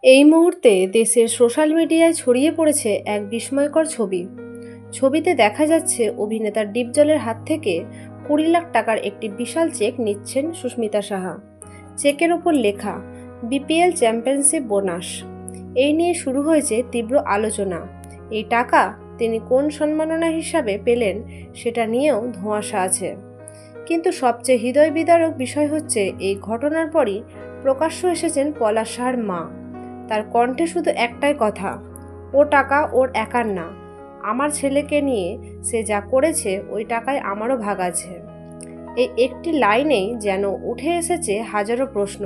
এই মুহূর্তে দেশের সোশ্যাল মিডিয়ায় ছড়িয়ে পড়েছে এক বিস্ময়কর ছবি। ছবিতে দেখা যাচ্ছে অভিনেতা ডিপজলের হাত থেকে 20 লাখ টাকার একটি বিশাল চেক নিচ্ছেন সুস্মিতা সাহা। চেকের ওপর লেখা বিপিএল চ্যাম্পিয়নশিপ বোনাস। এই নিয়ে শুরু হয়েছে তীব্র আলোচনা। এই টাকা তিনি কোন সম্মাননা হিসাবে পেলেন সেটা নিয়েও ধোঁয়াশা আছে। কিন্তু সবচেয়ে হৃদয় বিদারক বিষয় হচ্ছে এই ঘটনার পরই প্রকাশ্য এসেছেন পলাশ সাহার মা। তার কণ্ঠে শুধু একটাই কথা, ও টাকা ওর একার না, আমার ছেলেকে নিয়ে সে যা করেছে ওই টাকায় আমারও ভাগ আছে। এই একটি লাইনেই যেন উঠে এসেছে হাজারো প্রশ্ন।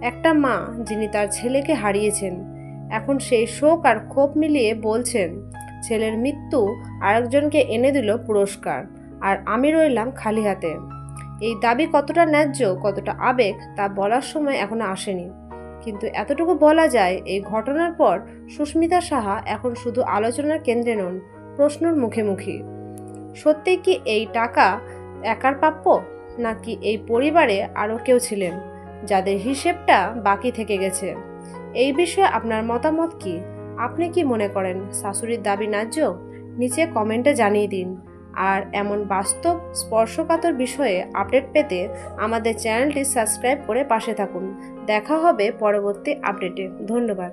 একটা মা যিনি তার ছেলেকে হারিয়েছেন, এখন সেই শোক আর ক্ষোভ মিলিয়ে বলছেন, ছেলের মৃত্যু আরেকজনকে এনে দিল পুরস্কার, আর আমি রইলাম খালি হাতে। এই দাবি কতটা ন্যায্য, কতটা আবেগ তা বলার সময় এখনো আসেনি। কিন্তু এতটুকু বলা যায়, এই ঘটনার পর সুস্মিতা সাহা এখন শুধু আলোচনার কেন্দ্রে নন, প্রশ্নর মুখোমুখি। সত্যি কি এই টাকা একার প্রাপ্য, নাকি এই পরিবারে আরও কেউ ছিলেন যাদের হিসেবটা বাকি থেকে গেছে? এই বিষয়ে আপনার মতামত কি? আপনি কি মনে করেন শাশুড়ির দাবি ন্যায্য? নিচে কমেন্টে জানিয়ে দিন। আর এমন বাস্তব স্পর্শকাতর বিষয়ে আপডেট পেতে আমাদের চ্যানেলটি সাবস্ক্রাইব করে পাশে থাকুন। দেখা হবে পরবর্তী আপডেটে। ধন্যবাদ।